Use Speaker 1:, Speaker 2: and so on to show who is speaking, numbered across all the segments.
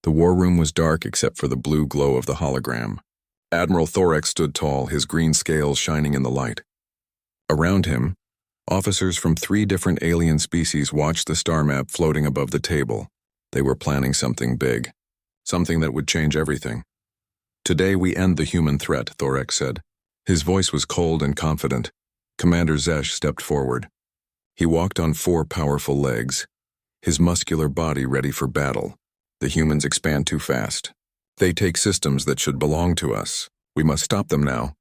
Speaker 1: The war room was dark except for the blue glow of the hologram. Admiral Thorax stood tall, his green scales shining in the light. Around him, officers from 3 different alien species watched the star map floating above the table. They were planning something big, something that would change everything. "Today we end the human threat," Thorax said. His voice was cold and confident. Commander Zesh stepped forward. He walked on 4 powerful legs, his muscular body ready for battle. "The humans expand too fast. They take systems that should belong to us. We must stop them now."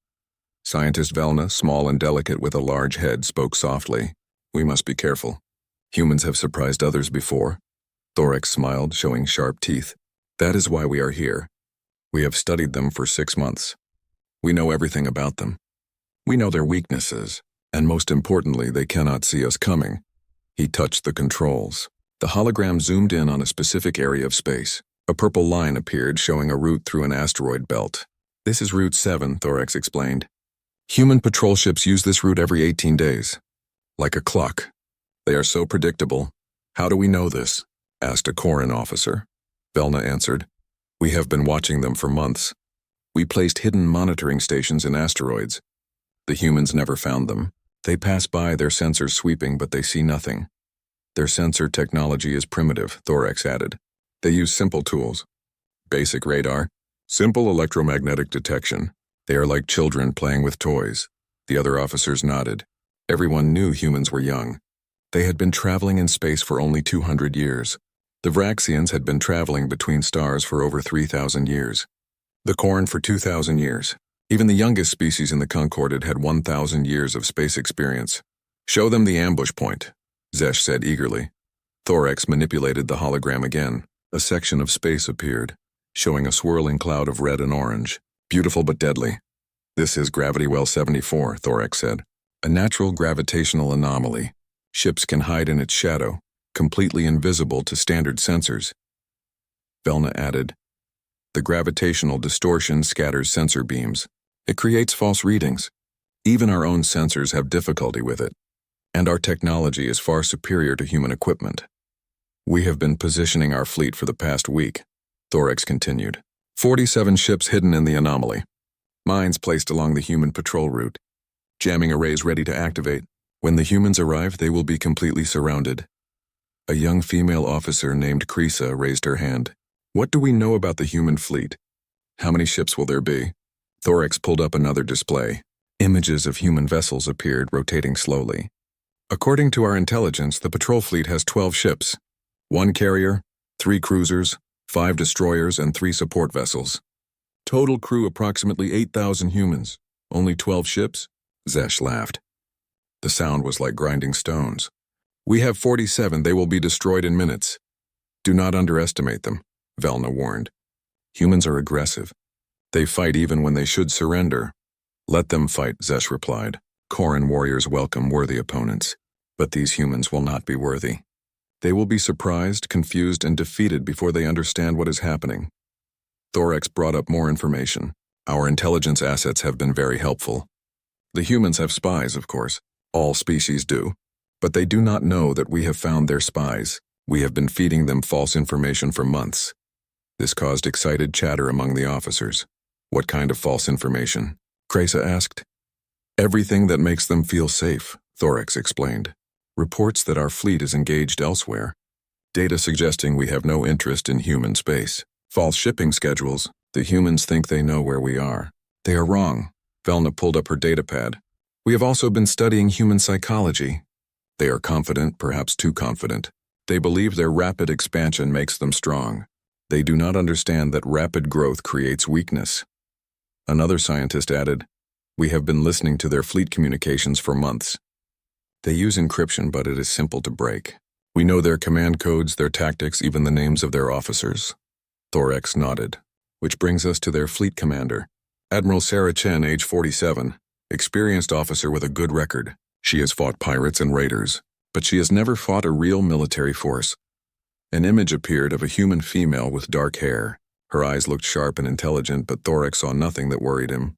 Speaker 1: Scientist Velna, small and delicate with a large head, spoke softly. "We must be careful. Humans have surprised others before." Thorax smiled, showing sharp teeth. "That is why we are here. We have studied them for 6 months. We know everything about them. We know their weaknesses, and most importantly, they cannot see us coming." He touched the controls. The hologram zoomed in on a specific area of space. A purple line appeared, showing a route through an asteroid belt. "This is Route 7, Thorax explained. "Human patrol ships use this route every 18 days. Like a clock. They are so predictable." "How do we know this?" asked a Koran officer. Velna answered. "We have been watching them for months. We placed hidden monitoring stations in asteroids. The humans never found them. They pass by, their sensors sweeping, but they see nothing. Their sensor technology is primitive," Thorax added. "They use simple tools. Basic radar, simple electromagnetic detection. They are like children playing with toys." The other officers nodded. Everyone knew humans were young. They had been traveling in space for only 200 years. The Vraxians had been traveling between stars for over 3,000 years. The Korn for 2,000 years. Even the youngest species in the Concorded had 1,000 years of space experience. "Show them the ambush point," Zesh said eagerly. Thorax manipulated the hologram again. A section of space appeared, showing a swirling cloud of red and orange. "Beautiful but deadly." "This is Gravity Well 74, Thorax said. "A natural gravitational anomaly. Ships can hide in its shadow, completely invisible to standard sensors." Velna added, "The gravitational distortion scatters sensor beams. It creates false readings. Even our own sensors have difficulty with it. And our technology is far superior to human equipment." "We have been positioning our fleet for the past week," Thorax continued. 47 ships hidden in the anomaly. Mines placed along the human patrol route. Jamming arrays ready to activate. When the humans arrive, they will be completely surrounded." A young female officer named Krisa raised her hand. "What do we know about the human fleet? How many ships will there be?" Thorax pulled up another display. Images of human vessels appeared, rotating slowly. "According to our intelligence, the patrol fleet has 12 ships. 1 carrier, 3 cruisers, 5 destroyers, and 3 support vessels. Total crew approximately 8,000 humans. Only 12 ships?" Zesh laughed. The sound was like grinding stones. "We have 47. They will be destroyed in minutes. Do not underestimate them," Velna warned. "Humans are aggressive. They fight even when they should surrender." "Let them fight," Zesh replied. "Koran warriors welcome worthy opponents. But these humans will not be worthy. They will be surprised, confused, and defeated before they understand what is happening." Thorax brought up more information. "Our intelligence assets have been very helpful. The humans have spies, of course. All species do. But they do not know that we have found their spies. We have been feeding them false information for months." This caused excited chatter among the officers. "What kind of false information?" Krisa asked. "Everything that makes them feel safe," Thorax explained. "Reports that our fleet is engaged elsewhere. Data suggesting we have no interest in human space. False shipping schedules. The humans think they know where we are. They are wrong." Velna pulled up her datapad. "We have also been studying human psychology. They are confident, perhaps too confident. They believe their rapid expansion makes them strong. They do not understand that rapid growth creates weakness." Another scientist added, "We have been listening to their fleet communications for months. They use encryption, but it is simple to break. We know their command codes, their tactics, even the names of their officers." Thorax nodded. "Which brings us to their fleet commander, Admiral Sarah Chen, age 47, experienced officer with a good record. She has fought pirates and raiders, but she has never fought a real military force." An image appeared of a human female with dark hair. Her eyes looked sharp and intelligent, but Thorax saw nothing that worried him.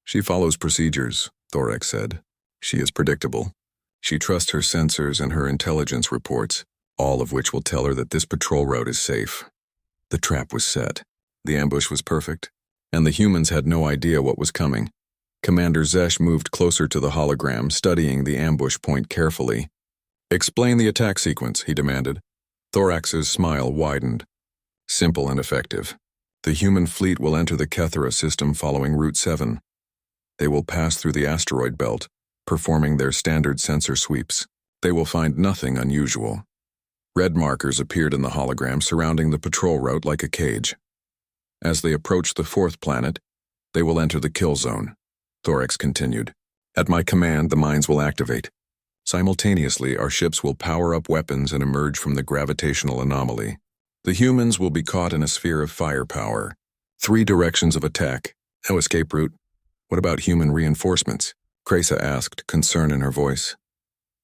Speaker 1: "She follows procedures," Thorax said. "She is predictable. She trusts her sensors and her intelligence reports, all of which will tell her that this patrol route is safe." The trap was set. The ambush was perfect, and the humans had no idea what was coming. Commander Zesh moved closer to the hologram, studying the ambush point carefully. "Explain the attack sequence," he demanded. Thorax's smile widened. "Simple and effective. The human fleet will enter the Kethera system following Route 7. They will pass through the asteroid belt, performing their standard sensor sweeps. They will find nothing unusual." Red markers appeared in the hologram surrounding the patrol route like a cage. As they approach the fourth planet, they will enter the kill zone. Thorax continued. "At my command, the mines will activate. Simultaneously, our ships will power up weapons and emerge from the gravitational anomaly. The humans will be caught in a sphere of firepower. 3 directions of attack. No escape route. What about human reinforcements?" Kresa asked, concern in her voice.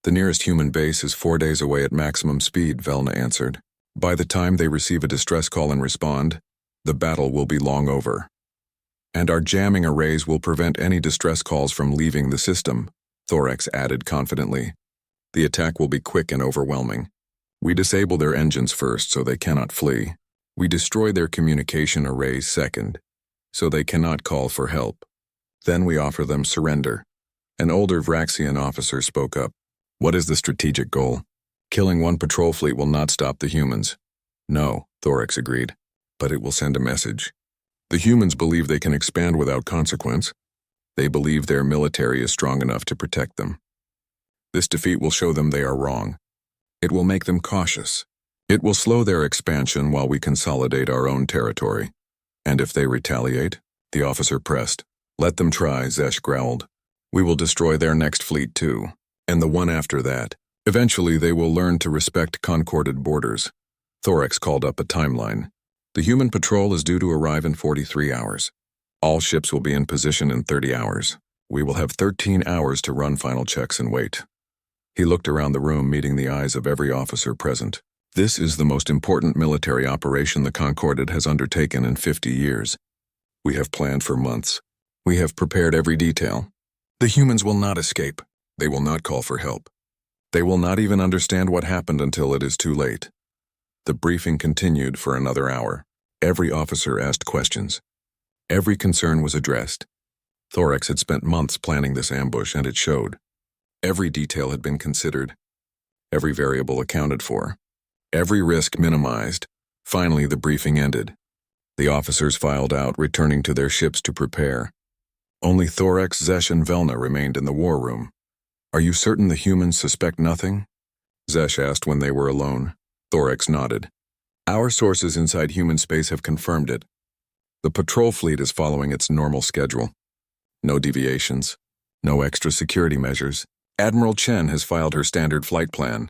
Speaker 1: "The nearest human base is 4 days away at maximum speed," Velna answered. "By the time they receive a distress call and respond, the battle will be long over. And our jamming arrays will prevent any distress calls from leaving the system," Thorax added confidently. "The attack will be quick and overwhelming. We disable their engines first so they cannot flee. We destroy their communication arrays second, so they cannot call for help. Then we offer them surrender." An older Vraxian officer spoke up. "What is the strategic goal? Killing one patrol fleet will not stop the humans." "No," Thorax agreed, "but it will send a message. The humans believe they can expand without consequence. They believe their military is strong enough to protect them. This defeat will show them they are wrong. It will make them cautious. It will slow their expansion while we consolidate our own territory. And if they retaliate," the officer pressed. "Let them try," Zesh growled. "We will destroy their next fleet too, and the one after that. Eventually they will learn to respect concorded borders." Thorax called up a timeline. "The human patrol is due to arrive in 43 hours. All ships will be in position in 30 hours. We will have 13 hours to run final checks and wait." He looked around the room, meeting the eyes of every officer present. "This is the most important military operation the Concorded has undertaken in 50 years. We have planned for months. We have prepared every detail. The humans will not escape. They will not call for help. They will not even understand what happened until it is too late." The briefing continued for another hour. Every officer asked questions. Every concern was addressed. Thorax had spent months planning this ambush, and it showed. Every detail had been considered. Every variable accounted for. Every risk minimized. Finally, the briefing ended. The officers filed out, returning to their ships to prepare. Only Thorax, Zesh, and Velna remained in the war room. "Are you certain the humans suspect nothing?" Zesh asked when they were alone. Thorax nodded. "Our sources inside human space have confirmed it. The patrol fleet is following its normal schedule. No deviations. No extra security measures. Admiral Chen has filed her standard flight plan.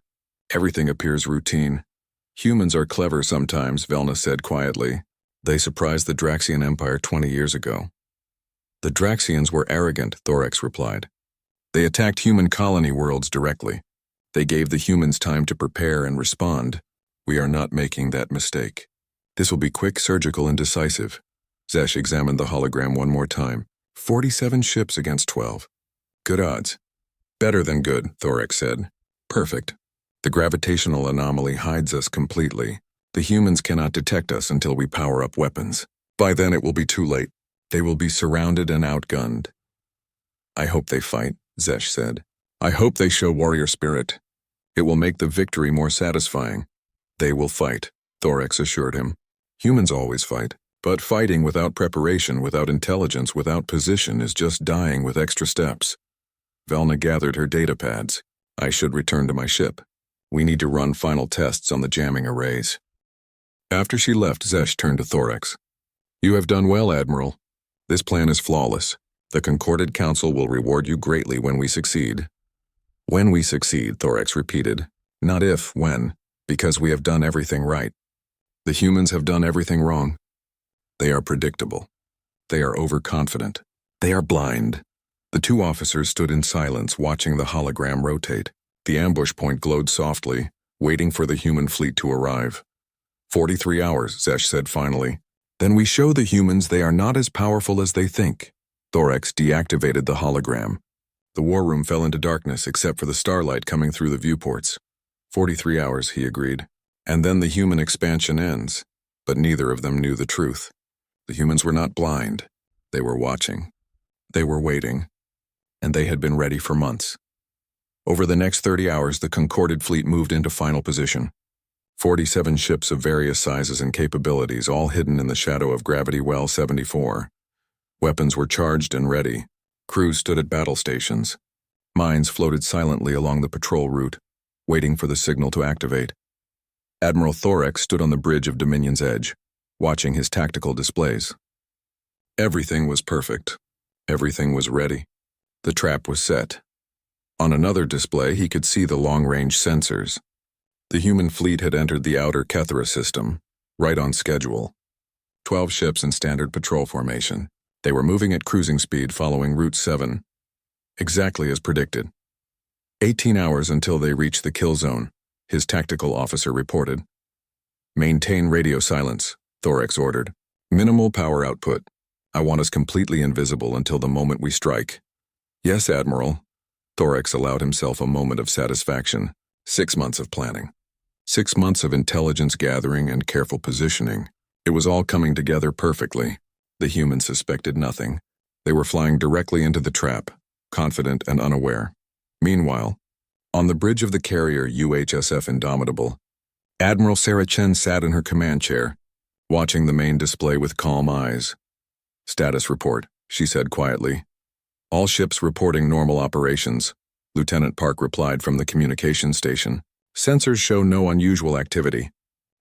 Speaker 1: Everything appears routine. Humans are clever sometimes," Velna said quietly. "They surprised the Draxian Empire 20 years ago." "The Draxians were arrogant," Thorax replied. "They attacked human colony worlds directly. They gave the humans time to prepare and respond. We are not making that mistake. This will be quick, surgical, and decisive." Zesh examined the hologram one more time. 47 ships against 12. Good odds. "Better than good," Thorax said. "Perfect. The gravitational anomaly hides us completely. The humans cannot detect us until we power up weapons. By then it will be too late. They will be surrounded and outgunned." "I hope they fight," Zesh said. "I hope they show warrior spirit. It will make the victory more satisfying." "They will fight," Thorax assured him. "Humans always fight. But fighting without preparation, without intelligence, without position is just dying with extra steps." Velna gathered her data pads. "I should return to my ship. We need to run final tests on the jamming arrays." After she left, Zesh turned to Thorax. "You have done well, Admiral. This plan is flawless. The Concorded Council will reward you greatly when we succeed." "When we succeed," Thorax repeated. "Not if, when, because we have done everything right. The humans have done everything wrong. They are predictable. They are overconfident. They are blind." The 2 officers stood in silence, watching the hologram rotate. The ambush point glowed softly, waiting for the human fleet to arrive. 43 hours, Zesh said finally. "Then we show the humans they are not as powerful as they think." Thorax deactivated the hologram. The war room fell into darkness except for the starlight coming through the viewports. 43 hours, he agreed. "And then the human expansion ends. But neither of them knew the truth. The humans were not blind. They were watching. They were waiting. And they had been ready for months. Over the next 30 hours, the Concorded fleet moved into final position. 47 ships of various sizes and capabilities, all hidden in the shadow of Gravity Well 74. Weapons were charged and ready. Crews stood at battle stations. Mines floated silently along the patrol route, waiting for the signal to activate. Admiral Thorex stood on the bridge of Dominion's edge, watching his tactical displays. Everything was perfect. Everything was ready. The trap was set. On another display, he could see the long-range sensors. The human fleet had entered the outer Kethera system, right on schedule. 12 ships in standard patrol formation. They were moving at cruising speed following Route 7. Exactly as predicted. 18 hours until they reached the kill zone, his tactical officer reported. Maintain radio silence, Thorex ordered. Minimal power output. I want us completely invisible until the moment we strike. Yes, Admiral. Thorex allowed himself a moment of satisfaction. 6 months of planning. 6 months of intelligence gathering and careful positioning. It was all coming together perfectly. The humans suspected nothing. They were flying directly into the trap, confident and unaware. Meanwhile, on the bridge of the carrier UHSF Indomitable, Admiral Sarah Chen sat in her command chair, watching the main display with calm eyes. Status report, she said quietly. All ships reporting normal operations, Lieutenant Park replied from the communications station. Sensors show no unusual activity.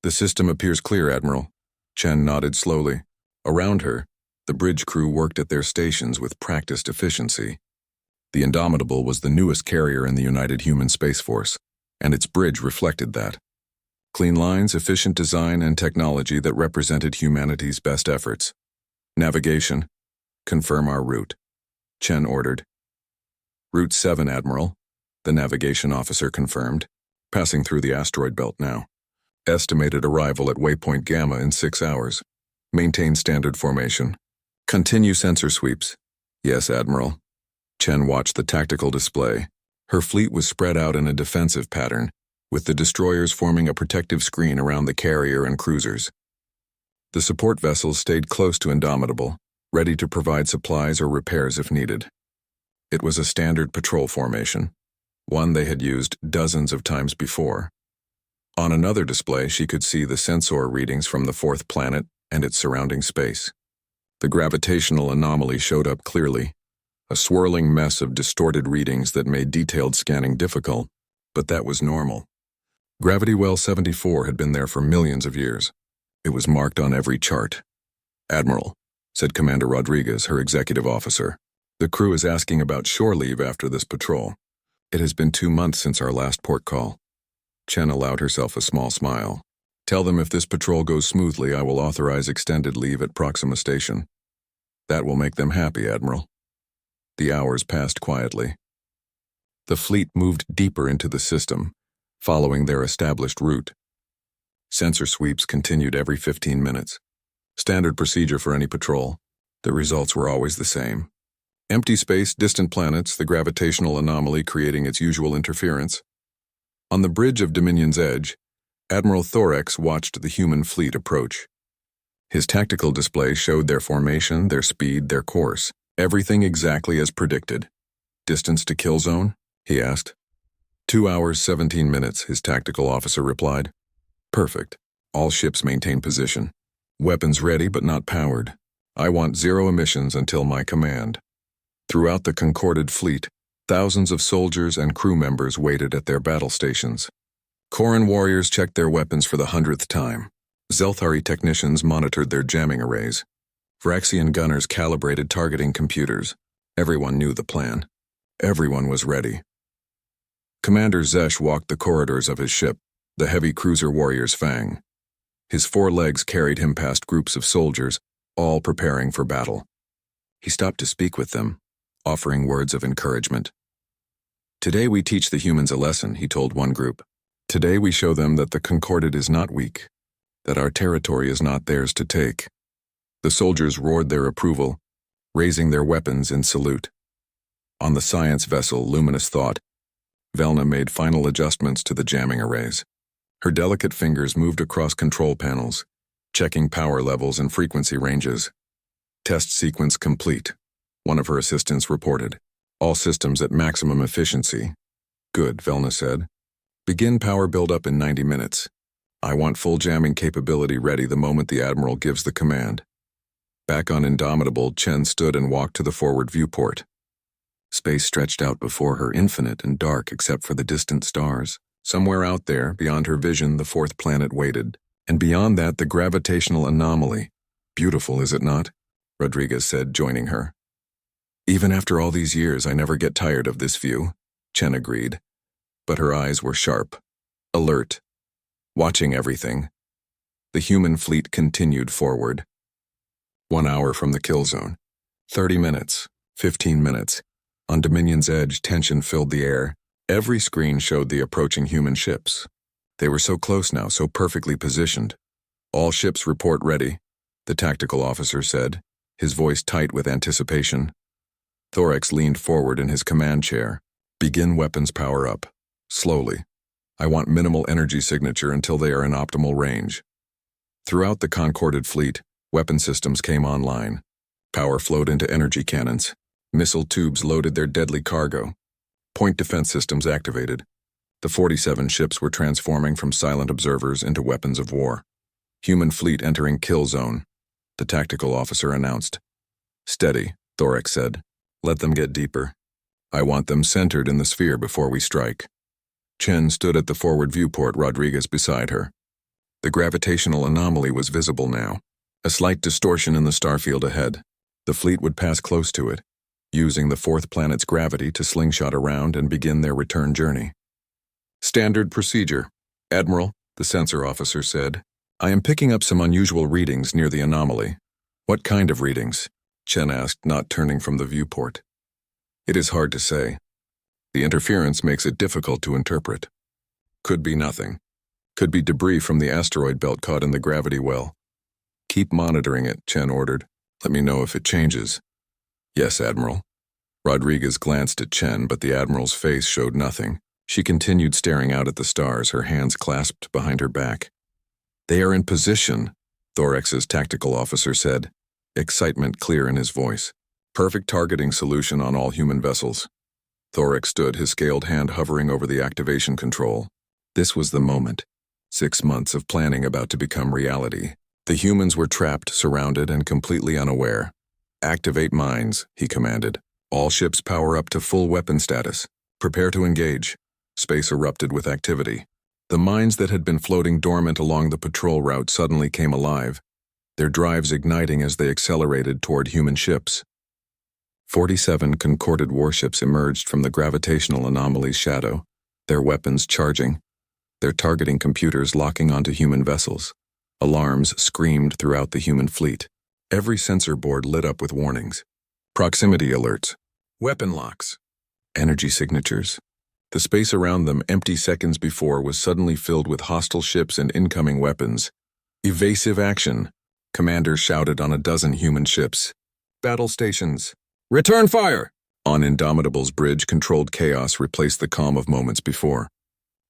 Speaker 1: The system appears clear, Admiral. Chen nodded slowly. Around her, the bridge crew worked at their stations with practiced efficiency. The Indomitable was the newest carrier in the United Human Space Force, and its bridge reflected that. Clean lines, efficient design, and technology that represented humanity's best efforts. Navigation. Confirm our route, Chen ordered. Route 7, Admiral, the navigation officer confirmed. Passing through the asteroid belt now. Estimated arrival at waypoint Gamma in 6 hours. Maintain standard formation. Continue sensor sweeps. Yes, Admiral. Chen watched the tactical display. Her fleet was spread out in a defensive pattern, with the destroyers forming a protective screen around the carrier and cruisers. The support vessels stayed close to Indomitable, ready to provide supplies or repairs if needed. It was a standard patrol formation, one they had used dozens of times before. On another display, she could see the sensor readings from the fourth planet and its surrounding space. The gravitational anomaly showed up clearly, a swirling mess of distorted readings that made detailed scanning difficult, but that was normal. Gravity Well 74 had been there for millions of years. It was marked on every chart. Admiral, said Commander Rodriguez, her executive officer, the crew is asking about shore leave after this patrol. It has been 2 months since our last port call. Chen allowed herself a small smile. Tell them if this patrol goes smoothly, I will authorize extended leave at Proxima Station. That will make them happy, Admiral. The hours passed quietly. The fleet moved deeper into the system, following their established route. Sensor sweeps continued every 15 minutes. Standard procedure for any patrol. The results were always the same. Empty space, distant planets, the gravitational anomaly creating its usual interference. On the bridge of Dominion's edge, Admiral Thorex watched the human fleet approach. His tactical display showed their formation, their speed, their course, everything exactly as predicted. Distance to kill zone? He asked. 2 hours, 17 minutes, his tactical officer replied. Perfect. All ships maintain position. Weapons ready but not powered. I want 0 emissions until my command. Throughout the Concorded fleet, thousands of soldiers and crew members waited at their battle stations. Koran warriors checked their weapons for the 100th time. Zelthari technicians monitored their jamming arrays. Vraxian gunners calibrated targeting computers. Everyone knew the plan. Everyone was ready. Commander Zesh walked the corridors of his ship, the heavy cruiser warrior's Fang. His 4 legs carried him past groups of soldiers, all preparing for battle. He stopped to speak with them, offering words of encouragement. Today we teach the humans a lesson, he told one group. Today we show them that the Concorded is not weak, that our territory is not theirs to take. The soldiers roared their approval, raising their weapons in salute. On the science vessel Luminous Thought, Velna made final adjustments to the jamming arrays. Her delicate fingers moved across control panels, checking power levels and frequency ranges. Test sequence complete, one of her assistants reported. All systems at maximum efficiency. Good, Velna said. Begin power buildup in 90 minutes. I want full jamming capability ready the moment the Admiral gives the command. Back on Indomitable, Chen stood and walked to the forward viewport. Space stretched out before her, infinite and dark except for the distant stars. Somewhere out there, beyond her vision, the fourth planet waited. And beyond that, the gravitational anomaly. Beautiful, is it not? Rodriguez said, joining her. Even after all these years, I never get tired of this view, Chen agreed. But her eyes were sharp, alert, watching everything. The human fleet continued forward. 1 hour from the kill zone. 30 minutes, 15 minutes. On Dominion's edge, tension filled the air. Every screen showed the approaching human ships. They were so close now, so perfectly positioned. All ships report ready, the tactical officer said, his voice tight with anticipation. Thorax leaned forward in his command chair. Begin weapons power up. Slowly. I want minimal energy signature until they are in optimal range. Throughout the concorded fleet, weapon systems came online. Power flowed into energy cannons. Missile tubes loaded their deadly cargo. Point defense systems activated. The 47 ships were transforming from silent observers into weapons of war. Human fleet entering kill zone, the tactical officer announced. Steady, Thorax said. Let them get deeper. I want them centered in the sphere before we strike. Chen stood at the forward viewport, Rodriguez beside her. The gravitational anomaly was visible now. A slight distortion in the starfield ahead. The fleet would pass close to it, using the fourth planet's gravity to slingshot around and begin their return journey. Standard procedure. Admiral, the sensor officer said. I am picking up some unusual readings near the anomaly. What kind of readings? Chen asked, not turning from the viewport. It is hard to say. The interference makes it difficult to interpret. Could be nothing. Could be debris from the asteroid belt caught in the gravity well. Keep monitoring it, Chen ordered. Let me know if it changes. Yes, Admiral. Rodriguez glanced at Chen, but the Admiral's face showed nothing. She continued staring out at the stars, her hands clasped behind her back. They are in position, Thorax's tactical officer said, excitement clear in his voice. Perfect targeting solution on all human vessels. Thorax stood, his scaled hand hovering over the activation control. This was the moment. 6 months of planning about to become reality. The humans were trapped, surrounded, and completely unaware. Activate mines, he commanded. All ships power up to full weapon status. Prepare to engage. Space erupted with activity. The mines that had been floating dormant along the patrol route suddenly came alive, their drives igniting as they accelerated toward human ships. 47 concorded warships emerged from the gravitational anomaly's shadow, their weapons charging, their targeting computers locking onto human vessels. Alarms screamed throughout the human fleet. Every sensor board lit up with warnings. Proximity alerts. Weapon locks. Energy signatures. The space around them, empty seconds before, was suddenly filled with hostile ships and incoming weapons. Evasive action. Commanders shouted on a dozen human ships. Battle stations. Return fire! On Indomitable's bridge, controlled chaos replaced the calm of moments before.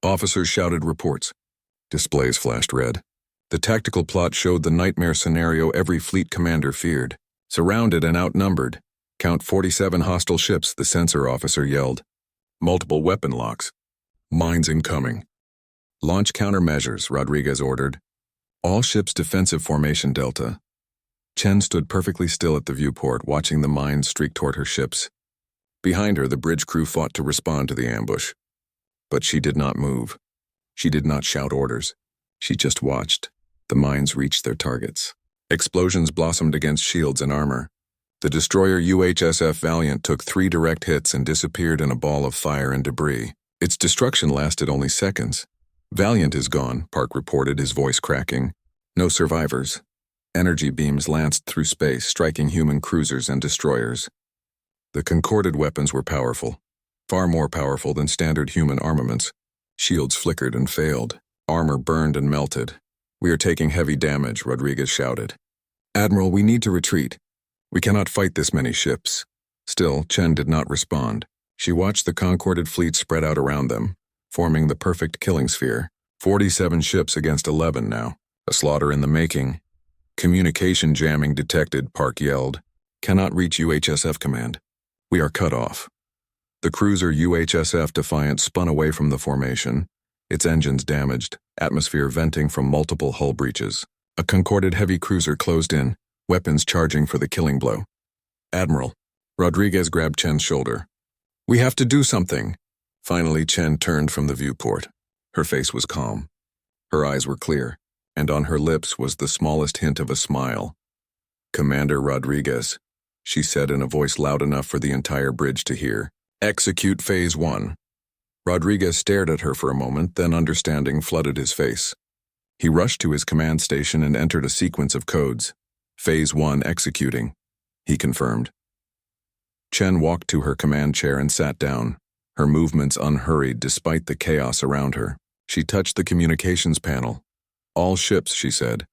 Speaker 1: Officers shouted reports. Displays flashed red. The tactical plot showed the nightmare scenario every fleet commander feared. Surrounded and outnumbered. Count 47 hostile ships, the sensor officer yelled. Multiple weapon locks. Mines incoming. Launch countermeasures, Rodriguez ordered. All ships defensive formation delta. Chen stood perfectly still at the viewport, watching the mines streak toward her ships. Behind her, the bridge crew fought to respond to the ambush. But she did not move. She did not shout orders. She just watched. The mines reached their targets. Explosions blossomed against shields and armor. The destroyer UHSF Valiant took 3 direct hits and disappeared in a ball of fire and debris. Its destruction lasted only seconds. Valiant is gone, Park reported, his voice cracking. No survivors. Energy beams lanced through space, striking human cruisers and destroyers. The concorded weapons were powerful, far more powerful than standard human armaments. Shields flickered and failed. Armor burned and melted. We are taking heavy damage, Rodriguez shouted. Admiral, we need to retreat. We cannot fight this many ships. Still, Chen did not respond. She watched the concorded fleet spread out around them, forming the perfect killing sphere. 47 ships against 11 now. A slaughter in the making. Communication jamming detected, Park yelled. Cannot reach UHSF command. We are cut off. The cruiser UHSF Defiant spun away from the formation, its engines damaged, atmosphere venting from multiple hull breaches. A concorded heavy cruiser closed in, weapons charging for the killing blow. Admiral. Rodriguez grabbed Chen's shoulder. We have to do something. Finally, Chen turned from the viewport. Her face was calm. Her eyes were clear, and on her lips was the smallest hint of a smile. Commander Rodriguez, she said in a voice loud enough for the entire bridge to hear. Execute Phase 1. Rodriguez stared at her for a moment, then understanding flooded his face. He rushed to his command station and entered a sequence of codes. Phase 1 executing, he confirmed. Chen walked to her command chair and sat down, her movements unhurried despite the chaos around her. She touched the communications panel. All ships, she said.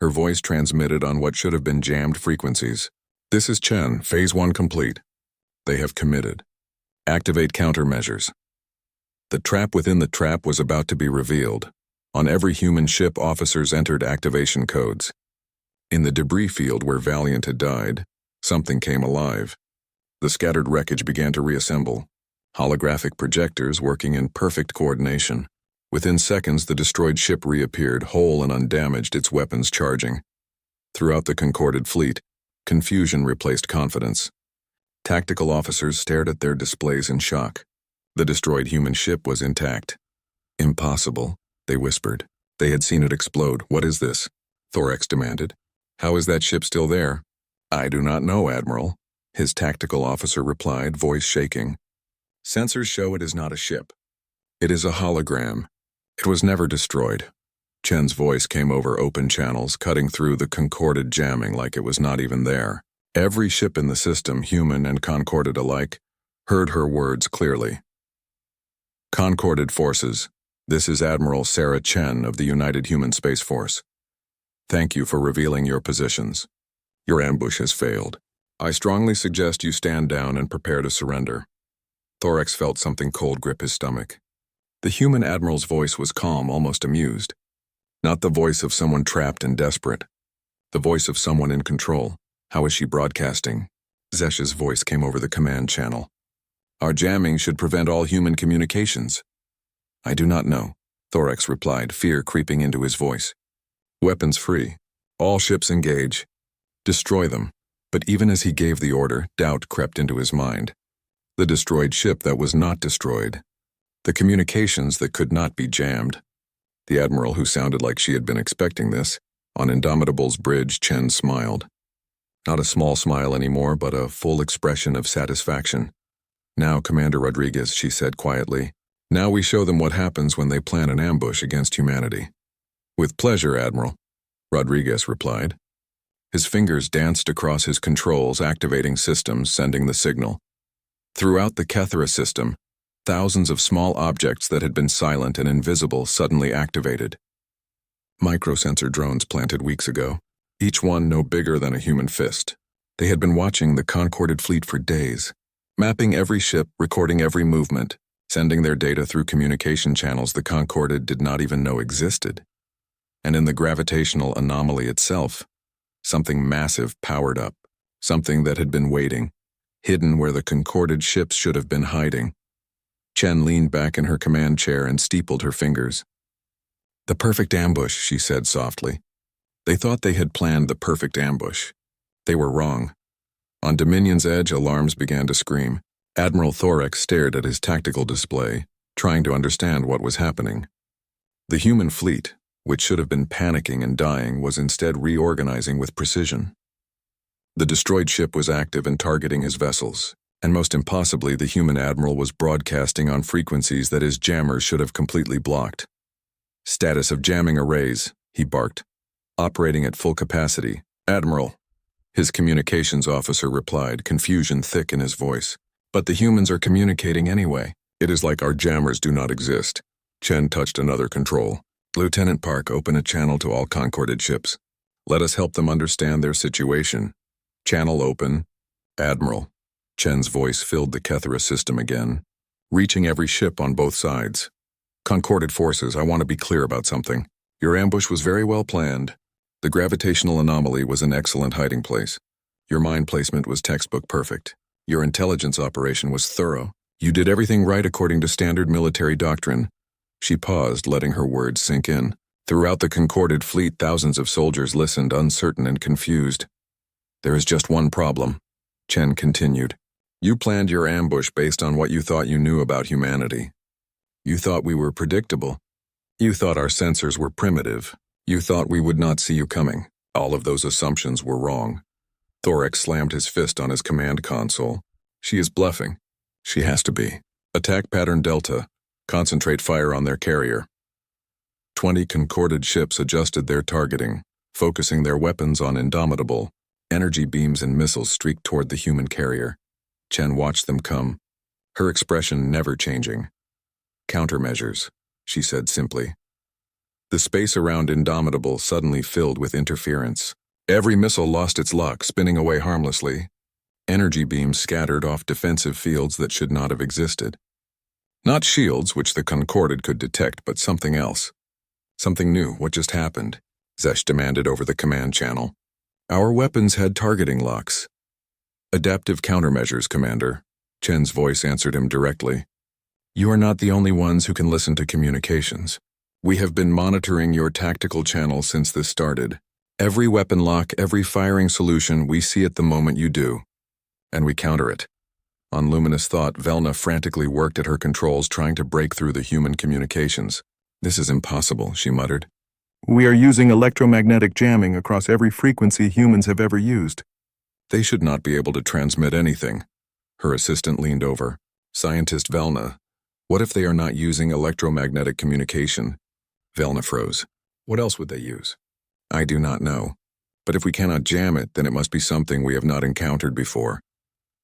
Speaker 1: Her voice transmitted on what should have been jammed frequencies. This is Chen, Phase 1 complete. They have committed. Activate countermeasures. The trap within the trap was about to be revealed. On every human ship, officers entered activation codes. In the debris field where Valiant had died, something came alive. The scattered wreckage began to reassemble, holographic projectors working in perfect coordination. Within seconds, the destroyed ship reappeared, whole and undamaged, its weapons charging. Throughout the concorded fleet, confusion replaced confidence. Tactical officers stared at their displays in shock. The destroyed human ship was intact. Impossible, they whispered. They had seen it explode. What is this? Thorax demanded. How is that ship still there? I do not know, Admiral, his tactical officer replied, voice shaking. Sensors show it is not a ship. It is a hologram. It was never destroyed. Chen's voice came over open channels, cutting through the concorded jamming like it was not even there. Every ship in the system, human and concorded alike, heard her words clearly. Concorded forces, this is Admiral Sarah Chen of the United Human Space Force. Thank you for revealing your positions. Your ambush has failed. I strongly suggest you stand down and prepare to surrender. Thorax felt something cold grip his stomach. The human admiral's voice was calm, almost amused. Not the voice of someone trapped and desperate. The voice of someone in control. How is she broadcasting? Zesh's voice came over the command channel. Our jamming should prevent all human communications. I do not know, Thorax replied, fear creeping into his voice. Weapons free. All ships engage. Destroy them. But even as he gave the order, doubt crept into his mind. The destroyed ship that was not destroyed. The communications that could not be jammed. The admiral, who sounded like she had been expecting this, on Indomitable's bridge, Chen smiled. Not a small smile anymore, but a full expression of satisfaction. Now, Commander Rodriguez, she said quietly, now we show them what happens when they plan an ambush against humanity. With pleasure, Admiral, Rodriguez replied. His fingers danced across his controls, activating systems, sending the signal. Throughout the Kethera system, thousands of small objects that had been silent and invisible suddenly activated. Microsensor drones planted weeks ago, each one no bigger than a human fist. They had been watching the concorded fleet for days, mapping every ship, recording every movement, sending their data through communication channels the concorded did not even know existed. And in the gravitational anomaly itself, something massive powered up, something that had been waiting, hidden where the concorded ships should have been hiding. Chen leaned back in her command chair and steepled her fingers. The perfect ambush, she said softly. They thought they had planned the perfect ambush. They were wrong. On Dominion's edge, alarms began to scream. Admiral Thorax stared at his tactical display, trying to understand what was happening. The human fleet, which should have been panicking and dying, was instead reorganizing with precision. The destroyed ship was active and targeting his vessels, and most impossibly, the human admiral was broadcasting on frequencies that his jammers should have completely blocked. Status of jamming arrays, he barked. Operating at full capacity. Admiral, his communications officer replied, confusion thick in his voice. But the humans are communicating anyway. It is like our jammers do not exist. Chen touched another control. Lieutenant Park, open a channel to all concorded ships. Let us help them understand their situation. Channel open. Admiral. Chen's voice filled the Kethera system again, reaching every ship on both sides. Concorded forces, I want to be clear about something. Your ambush was very well planned, The gravitational anomaly was an excellent hiding place. Your mind placement was textbook perfect. Your intelligence operation was thorough. You did everything right according to standard military doctrine. She paused, letting her words sink in. Throughout the concorded fleet, thousands of soldiers listened, uncertain and confused. There is just one problem, Chen continued. You planned your ambush based on what you thought you knew about humanity. You thought we were predictable. You thought our sensors were primitive. You thought we would not see you coming. All of those assumptions were wrong. Thorax slammed his fist on his command console. She is bluffing. She has to be. Attack pattern Delta. Concentrate fire on their carrier. 20 concorded ships adjusted their targeting, focusing their weapons on Indomitable. Energy beams and missiles streaked toward the human carrier. Chen watched them come, her expression never changing. Countermeasures, she said simply. The space around Indomitable suddenly filled with interference. Every missile lost its lock, spinning away harmlessly. Energy beams scattered off defensive fields that should not have existed. Not shields, which the Concorded could detect, but something else. Something new. What just happened? Zesh demanded over the command channel. Our weapons had targeting locks. Adaptive countermeasures, Commander. Chen's voice answered him directly. You are not the only ones who can listen to communications. We have been monitoring your tactical channel since this started. Every weapon lock, every firing solution, we see it the moment you do. And we counter it. On luminous thought, Velna frantically worked at her controls, trying to break through the human communications. This is impossible, she muttered.
Speaker 2: We are using electromagnetic jamming across every frequency humans have ever used.
Speaker 1: They should not be able to transmit anything. Her assistant leaned over. Scientist Velna, what if they are not using electromagnetic communication? Velna froze. What else would they use? I do not know. But if we cannot jam it, then it must be something we have not encountered before.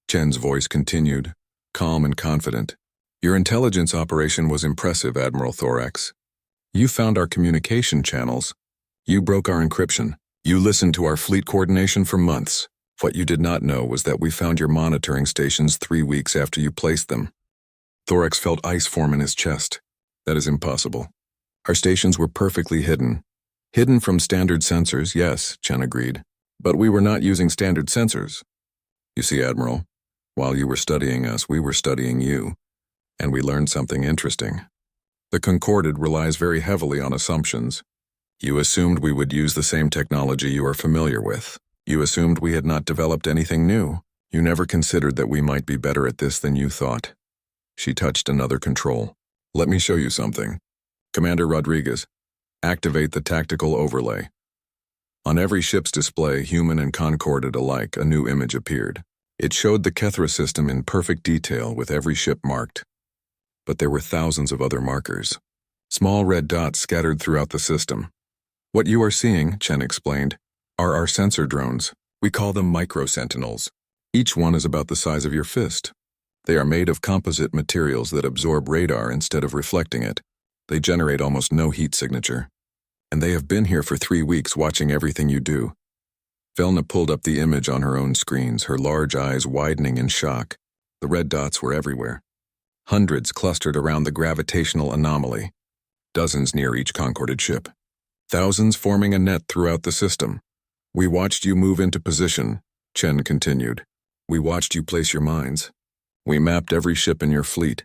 Speaker 1: Chen's voice continued, calm and confident. Your intelligence operation was impressive, Admiral Thorax. You found our communication channels. You broke our encryption. You listened to our fleet coordination for months. What you did not know was that we found your monitoring stations 3 weeks after you placed them. Thorax felt ice form in his chest. That is impossible. Our stations were perfectly hidden. Hidden from standard sensors, yes, Chen agreed. But we were not using standard sensors. You see, Admiral, while you were studying us, we were studying you. And we learned something interesting. The Concorded relies very heavily on assumptions. You assumed we would use the same technology you are familiar with. You assumed we had not developed anything new. You never considered that we might be better at this than you thought. She touched another control. Let me show you something. Commander Rodriguez, activate the tactical overlay. On every ship's display, human and Concorded alike, a new image appeared. It showed the Kethra system in perfect detail with every ship marked. But there were thousands of other markers. Small red dots scattered throughout the system. What you are seeing, Chen explained, are our sensor drones. We call them micro-sentinels. Each one is about the size of your fist. They are made of composite materials that absorb radar instead of reflecting it. They generate almost no heat signature. And they have been here for 3 weeks watching everything you do. Velna pulled up the image on her own screens, her large eyes widening in shock. The red dots were everywhere. Hundreds clustered around the gravitational anomaly. Dozens near each Concorded ship. Thousands forming a net throughout the system. We watched you move into position, Chen continued. We watched you place your mines. We mapped every ship in your fleet,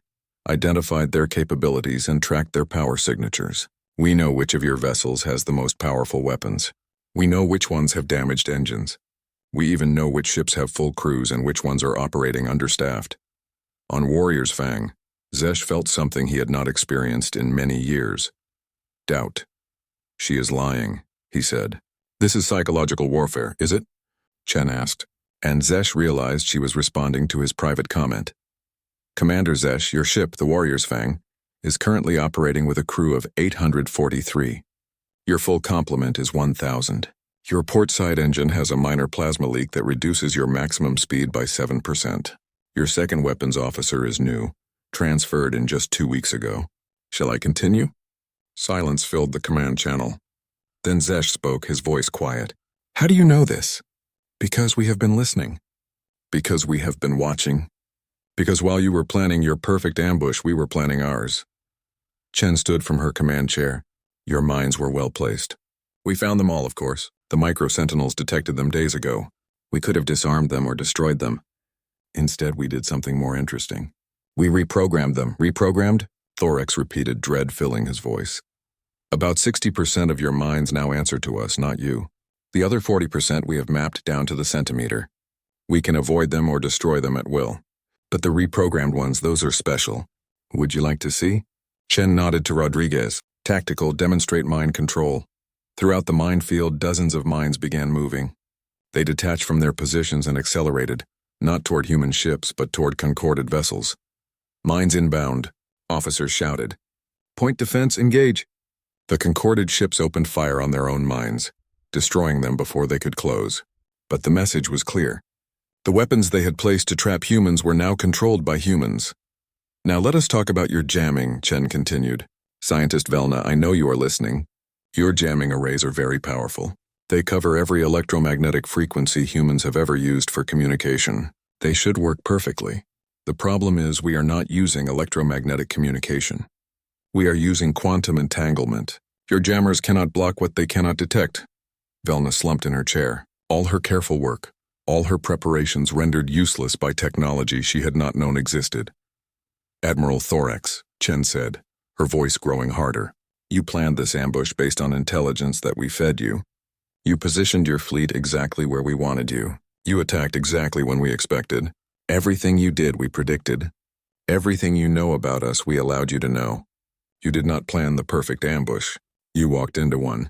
Speaker 1: identified their capabilities, and tracked their power signatures. We know which of your vessels has the most powerful weapons. We know which ones have damaged engines. We even know which ships have full crews and which ones are operating understaffed. On Warrior's Fang, Zesh felt something he had not experienced in many years. Doubt. She is lying, he said. This is psychological warfare, is it? Chen asked, and Zesh realized she was responding to his private comment. Commander Zesh, your ship, the Warrior's Fang, is currently operating with a crew of 843. Your full complement is 1,000. Your port-side engine has a minor plasma leak that reduces your maximum speed by 7%. Your second weapons officer is new, transferred in just 2 weeks ago. Shall I continue? Silence filled the command channel. Then Zesh spoke, his voice quiet. How do you know this? Because we have been listening. Because we have been watching. Because while you were planning your perfect ambush, we were planning ours. Chen stood from her command chair. Your minds were well placed. We found them all, of course. The micro-sentinels detected them days ago. We could have disarmed them or destroyed them. Instead, we did something more interesting. We reprogrammed them. Reprogrammed? Thorax repeated, dread filling his voice. About 60% of your minds now answer to us, not you. The other 40% we have mapped down to the centimeter. We can avoid them or destroy them at will. But the reprogrammed ones, those are special. Would you like to see? Chen nodded to Rodriguez. Tactical, demonstrate mind control. Throughout the mind field, dozens of minds began moving. They detached from their positions and accelerated, not toward human ships, but toward concorded vessels. Minds inbound, officers shouted. Point defense, engage. The concorded ships opened fire on their own minds, destroying them before they could close. But the message was clear. The weapons they had placed to trap humans were now controlled by humans. Now let us talk about your jamming, Chen continued. Scientist Velna, I know you are listening. Your jamming arrays are very powerful. They cover every electromagnetic frequency humans have ever used for communication. They should work perfectly. The problem is we are not using electromagnetic communication. We are using quantum entanglement. Your jammers cannot block what they cannot detect. Velna slumped in her chair. All her careful work, all her preparations rendered useless by technology she had not known existed. Admiral Thorax, Chen said, her voice growing harder. You planned this ambush based on intelligence that we fed you. You positioned your fleet exactly where we wanted you. You attacked exactly when we expected. Everything you did we predicted. Everything you know about us we allowed you to know. You did not plan the perfect ambush. You walked into one.